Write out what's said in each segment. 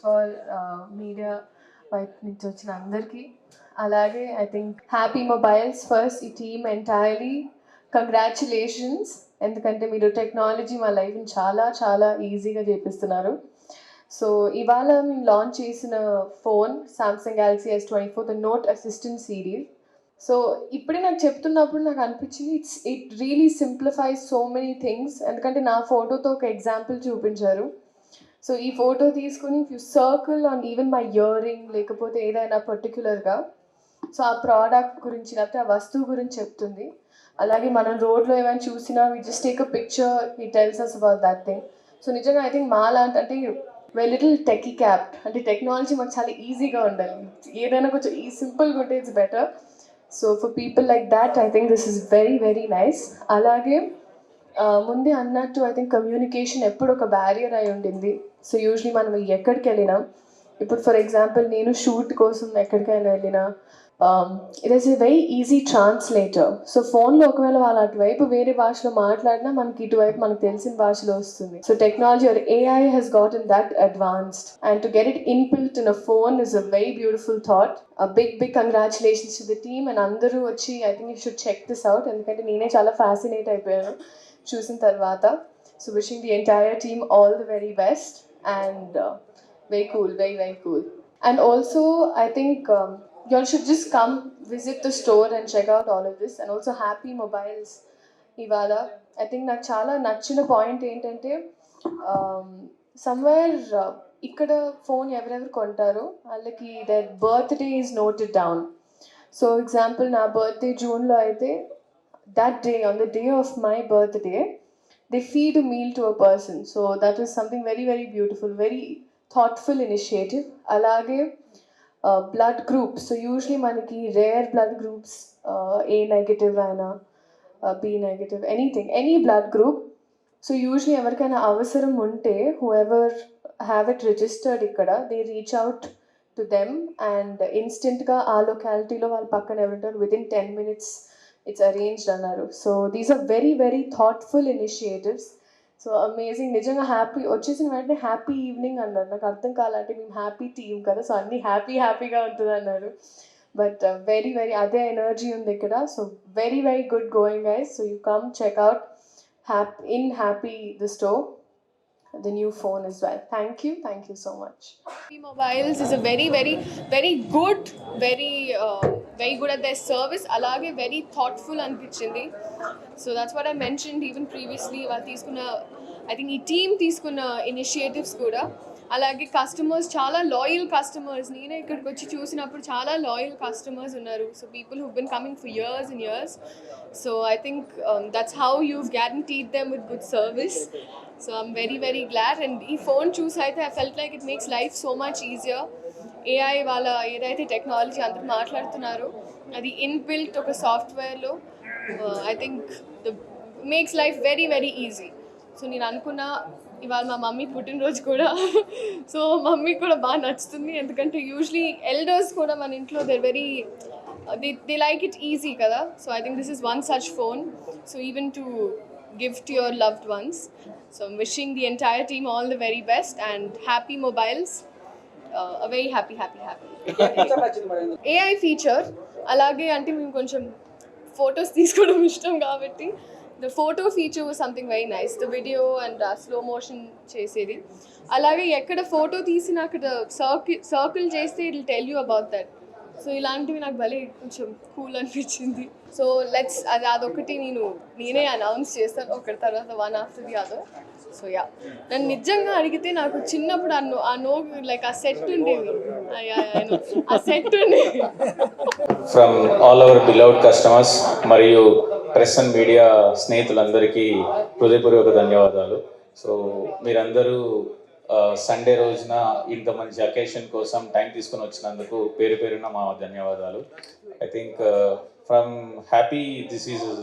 All media వైపు నుంచి వచ్చిన అందరికీ, అలాగే I think happy mobiles first ఈ టీమ్ ఎంటైర్లీ కంగ్రాచులేషన్స్. ఎందుకంటే మీరు టెక్నాలజీ మా లైఫ్ని చాలా చాలా ఈజీగా చేపిస్తున్నారు. సో ఇవాళ మేము లాంచ్ చేసిన phone Samsung Galaxy S24 the note assistant series. So ఇప్పుడే నాకు చెప్తున్నప్పుడు నాకు అనిపించింది it really simplifies so many things. ఎందుకంటే నా ఫోటోతో ఒక ఎగ్జాంపుల్ చూపించారు. సో ఈ ఫోటో తీసుకుని if you circle on even my ear ring లేకపోతే ఏదైనా పర్టికులర్గా సో ఆ ప్రోడక్ట్ గురించి లేకపోతే ఆ వస్తువు గురించి చెప్తుంది. అలాగే మనం రోడ్లో ఏమైనా చూసినా we just take a picture ఈ tells us about that thing. So నిజంగా ఐ థింక్ మా లాంటి అంటే వే లిటిల్ టెకీ క్యాప్ అంటే టెక్నాలజీ మాకు చాలా ఈజీగా ఉండాలి. ఏదైనా కొంచెం ఈ సింపుల్గా ఉంటే it's better. So for people like that I think this is very very nice. అలాగే ముందే అన్నట్టు ఐ థింక్ కమ్యూనికేషన్ ఎప్పుడు ఒక బ్యారియర్ అయి ఉండింది. సో యూజువలీ మనం ఎక్కడికి వెళ్ళినా ఇప్పుడు ఫర్ ఎగ్జాంపుల్ నేను షూట్ కోసం ఎక్కడికైనా వెళ్ళినా it is a very easy translator. So ఫోన్లో ఒకవేళ వాళ్ళు అటువైపు వేరే భాషలో మాట్లాడినా మనకి ఇటువైపు మనకు తెలిసిన భాషలో వస్తుంది. So technology are AI has gotten that advanced and to get it inbuilt in a phone is a very beautiful thought. A big congratulations to the team and అందరూ వచ్చి I think you should check this out ఎందుకంటే నేనే చాలా fascinate అయిపోయాను చూసిన తర్వాత. So wishing the entire team all the very best and very cool, very cool. And also I think you all should just come visit the store and check out all of this. And also happy mobiles ఇవాళ I think నాకు చాలా నచ్చిన point ఏంటంటే somewhere ఇక్కడ phone ఎవరెవరు కొంటారో వాళ్ళకి their birthday is noted down. So example నా బర్త్డే జూన్లో అయితే that day, on the day of my birthday, they feed a meal to a person. So that was something very beautiful, very thoughtful initiative. Alage blood groups. So usually manaki rare blood groups, A negative aina, B negative, anything, any blood group. So usually ఎవరికైనా అవసరం ఉంటే whoever have it registered ikkada, they reach out to them and instant గా ఆ లొకాలిటీలో వాళ్ళ పక్కన ఎవరుంటారు within 10 minutes it's arranged అన్నారు. So these are very thoughtful initiatives. So amazing. నిజంగా హ్యాపీ వచ్చేసిన వెంటనే హ్యాపీ ఈవినింగ్ అన్నారు. నాకు అర్థం కాలంటే మేము హ్యాపీ టీమ్ కదా, సో అన్నీ హ్యాపీగా ఉంటుంది అన్నారు. బట్ వెరీ అదే ఎనర్జీ ఉంది ఇక్కడ. So very good going guys. So you come check out happy the store, the new phone as well. Thank you so much. Mobiles is a very good, very good at their service. Alage very thoughtful అనిపించింది. So that's what I mentioned even previously. వాళ్ళు తీసుకున్న I think ఈ team తీసుకున్న initiatives కూడా, అలాగే customers చాలా loyal customers. నేనే ఇక్కడికి వచ్చి చూసినప్పుడు చాలా లాయల్ కస్టమర్స్ ఉన్నారు. So people who bin coming for years and years. So I think that's how you've guaranteed them with good service. So I'm very glad. And ఈ ఫోన్ చూసి అయితే I felt like it makes life so much easier. AI వాళ్ళ ఏదైతే technology అందరూ మాట్లాడుతున్నారో అది inbuilt ఒక సాఫ్ట్వేర్లో I think makes life very easy. So నేను అనుకున్న ఇవాళ మా మమ్మీ పుట్టినరోజు కూడా సో మమ్మీకి కూడా బాగా నచ్చుతుంది. ఎందుకంటే యూజువలీ ఎల్డర్స్ కూడా మన ఇంట్లో they like it easy కదా. So I think this is one such phone. So even to give to your loved ones. So I'm wishing the entire team all the very best and happy mobiles. A very happy. AI feature అలాగే అంటే మేము కొంచెం photos తీసుకోవడం ఇష్టం కాబట్టి the photo feature was something very nice. The video and slow motion చేసేది. అలాగే ఎక్కడ ఫోటో తీసినా అక్కడ సర్కిల్ చేస్తే it will tell you about that. So ఇలాంటివి నాకు భలే కొంచెం కూల్ అనిపించింది. సో అదొకటి నేనే అనౌన్స్ చేస్తాను ఒకటి తర్వాత one after the other. So నన్ను నిజంగా అడిగితే నాకు చిన్నప్పుడు ఆ నో లైక్ ఆ సెట్ ఉండేది. ఆ సెట్ ఉండేది. From all our beloved customers మరియు ప్రెస్ అండ్ మీడియా స్నేహితులందరికీ హృదయపూర్వక ధన్యవాదాలు. సో మీరందరూ సండే రోజున ఇంత మంచి అకేషన్ కోసం టైం తీసుకొని వచ్చినందుకు పేరున మా ధన్యవాదాలు. I think from happy this is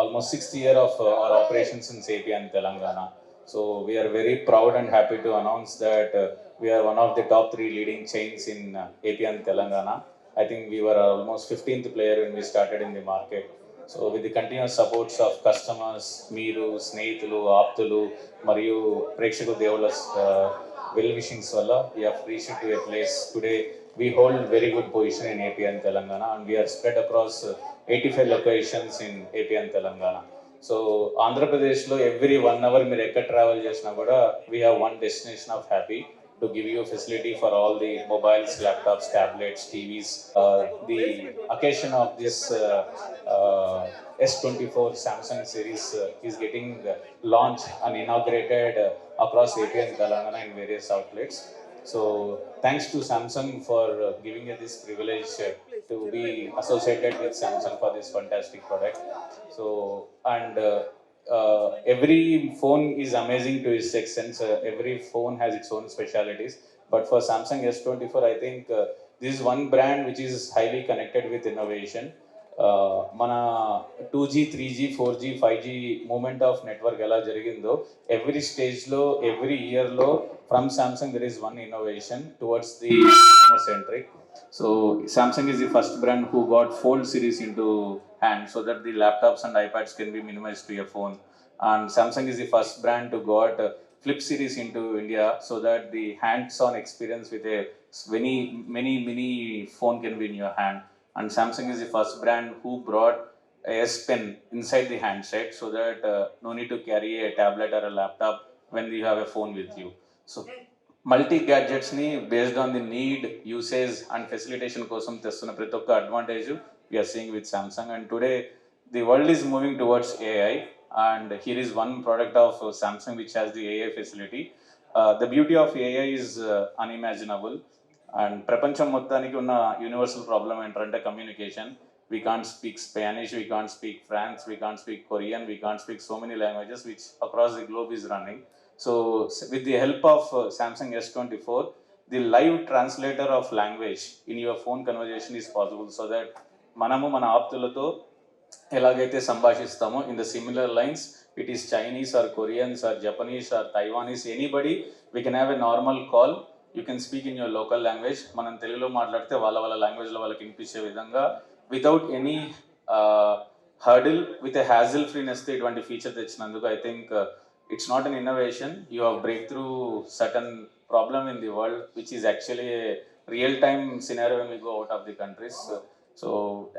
almost 6th year of our operations in AP and Telangana. So we are very proud and happy to announce that we are one of the top 3 leading chains in AP and Telangana. I think we were almost 15th player when we started in the market. So with the continuous supports of customers, Meeru, Snehitulu, Aptulu, Mariyu, Prekshaku Devula, well wishings valla we have reached to a place today. We hold very good position in AP and Telangana, and we are spread across 85 locations in AP and Telangana. So ఆంధ్రప్రదేశ్లో every 1 hour మీరు ఎక్కడ travel చేసినా కూడా we have one destination of happy to give you facility for all the mobiles, laptops, tablets, TVs. The occasion of this S24 Samsung series is getting launched and inaugurated across AP and Telangana in various outlets. So thanks to Samsung for giving us this privilege to be associated with Samsung for this fantastic product. So and every phone is amazing to its extent. Every phone has its own specialities. But for Samsung S24, I think this is one brand which is highly connected with innovation. మన 2G, 3G, 4G, 5G moment of network ఎలా జరిగిందో every స్టేజ్లో every ఇయర్లో from Samsung there is one innovation towards the customer centric. So Samsung is the first brand who got fold series in to hand so that the laptops and iPads can be minimized to your phone. And Samsung is the first brand to got Flip series into India so that the hands-on experience with a many phone can be in your hand. And Samsung is the first brand who brought a S Pen inside the handset so that no need to carry a tablet or a laptop when you have a phone with you. So multi గ్యాడ్జెట్స్ని based on the need usage and facilitation కోసం తెస్తున్న ప్రతి ఒక్క advantage we are seeing with Samsung. And today the world is moving towards AI, and here is one product of Samsung which has the AI facility. The beauty of AI is unimaginable. And ప్రపంచం మొత్తానికి ఉన్న universal problem ఏంటంటే communication. We can't speak Spanish, we can't speak France, we can't speak Korean, we can't speak so many languages which across the globe is running. So with the help of Samsung S24, the live translator of language in your phone conversation is possible, so that మనము మన ఆప్తులతో ఎలాగైతే సంభాషిస్తామో in the similar lines, it is Chinese or Koreans or Japanese or Taiwanese, anybody we can have a normal call. You can speak in your local language. మనం తెలుగులో మాట్లాడితే వాళ్ళ లాంగ్వేజ్లో వాళ్ళకి వినిపించే విధంగా without any hurdle, with a hassle freeness ఇటువంటి feature తెచ్చినందుకు I think it's not an innovation. You have breakthrough certain problem in the world, which is actually a real-time scenario when we go out of the countries. So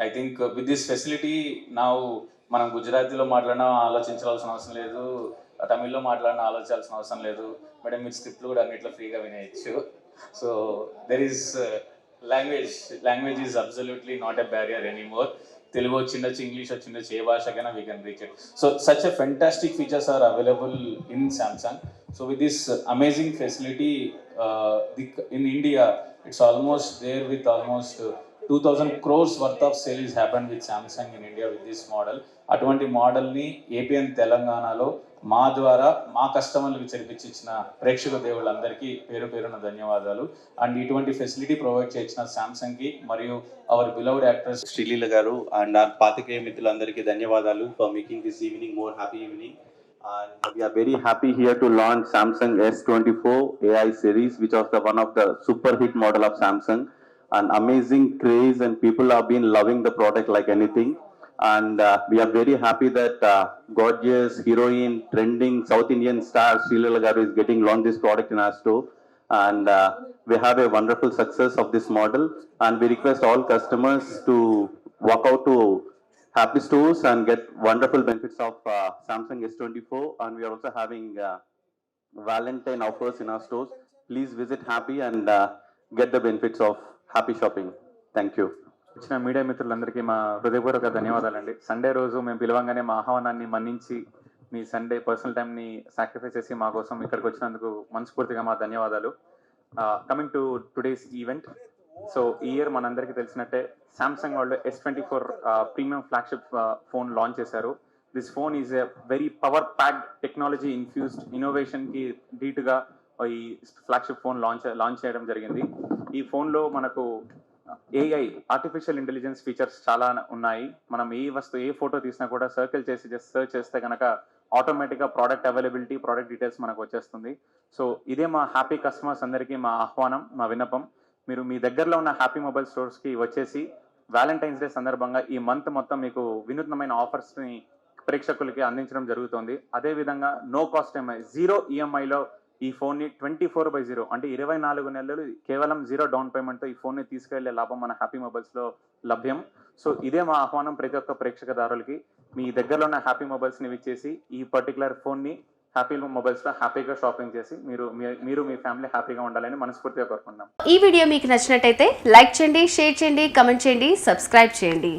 I think with this facility now, మనం గుజరాతీలో మాట్లాడినా ఆలోచించాల్సిన అవసరం లేదు, తమిళ్లో మాట్లాడినా ఆలోచించాల్సిన అవసరం లేదు మేడం. మీరు స్క్రిప్ట్లు కూడా అన్నిట్లో ఫ్రీగా వినేయచ్చు. So there is language is absolutely not a barrier anymore. Telugu వచ్చిండొచ్చు, ఇంగ్లీష్ వచ్చిండొచ్చు, ఏ భాషకైనా we can reach it. So such a fantastic features are available in Samsung. So with this amazing facility in India, it's almost there with almost 2000 crores worth of sale is happened with Samsung in India with this model. అటువంటి మోడల్ని AP and తెలంగాణలో మా ద్వారా మా కస్టమర్లకు చేర్పించిన ప్రేక్షక దేవుళ్ళందరికీ పేరు పేరున ధన్యవాదాలు. అండ్ ఇటువంటి ఫెసిలిటీ ప్రొవైడ్ చేసిన సామ్సంగ్కి మరియు అవర్ బిలవ్డ్ యాక్టర్స్ శ్రీలీల గారు అండ్ ఆ పాతికేయ మిత్రులందరికీ ధన్యవాదాలు for making this evening more happy evening. And we are very happy here to launch Samsung S24 AI series, which was one of the super hit model of Samsung. An amazing craze and people have been loving the product like anything. And we are very happy that gorgeous heroine, trending South Indian star Srilila Garu is getting launched this product in our store. And we have a wonderful success of this model. And we request all customers to walk out to Happy Stores and get wonderful benefits of Samsung S24. And we are also having Valentine offers in our stores. Please visit Happy and get the benefits of happy shopping. Thank you. వచ్చిన media మిత్రులందరికీ మా హృదయపూర్వక ధన్యవాదాలండి. Sunday రోజు మేము పిలవంగానే మా ఆహ్వానాన్ని మన్నించి మీ సండే పర్సనల్ టైంని సాక్రిఫైస్ చేసి మా కోసం ఇక్కడికి వచ్చినందుకు మనస్ఫూర్తిగా మా ధన్యవాదాలు. Coming to today's event. So ఈ ఇయర్ మనందరికీ తెలిసినట్టే సామ్సంగ్ వాళ్ళు S24 premium flagship phone launch చేశారు. This phone is a very power packed technology infused ఇన్నోవేషన్కి ధీటుగా ఈ ఫ్లాగ్షిప్ ఫోన్ లాంచ్ చేయడం జరిగింది. ఈ ఫోన్లో మనకు ఏఐ ఆర్టిఫిషియల్ ఇంటెలిజెన్స్ ఫీచర్స్ చాలా ఉన్నాయి. మనం ఏ ఫోటో తీసినా కూడా సర్కిల్ చేసి జస్ట్ సర్చ్ చేస్తే కనుక ఆటోమేటిక్గా ప్రోడక్ట్ అవైలబిలిటీ, ప్రోడక్ట్ డీటెయిల్స్ మనకు వచ్చేస్తుంది. సో ఇదే మా హ్యాపీ కస్టమర్స్ అందరికీ మా ఆహ్వానం, మా విన్నపం. మీరు మీ దగ్గరలో ఉన్న హ్యాపీ మొబైల్ స్టోర్స్కి వచ్చేసి వ్యాలంటైన్స్ డే సందర్భంగా ఈ మంత్ మొత్తం మీకు వినూత్నమైన ఆఫర్స్ని ప్రేక్షకులకి అందించడం జరుగుతుంది. అదేవిధంగా నో కాస్ట్ ఈఎంఐ, 0 EMIలో ఈ ఫోన్ని 24/0 అంటే 24 నెలలు కేవలం 0 డౌన్ పేమెంట్తో ఈ ఫోన్ని తీసుకెళ్లే లాభం మన హ్యాపీ మొబైల్స్లో లభ్యం. సో ఇదే మా ఆహ్వానం ప్రతి ఒక్క ప్రేక్షకదారులకి. మీ దగ్గరలో ఉన్న హ్యాపీ మొబైల్స్ని విచ్చేసి ఈ పర్టికులర్ ఫోన్ని హ్యాపీ మొబైల్స్లో హ్యాపీగా షాపింగ్ చేసి మీరు మీ ఫ్యామిలీ హ్యాపీగా ఉండాలని మనస్ఫూర్తిగా కోరుకుంటున్నాం. ఈ వీడియో మీకు నచ్చినట్టయితే లైక్ చేయండి, షేర్ చేయండి, కమెంట్ చేయండి, సబ్స్క్రైబ్ చేయండి.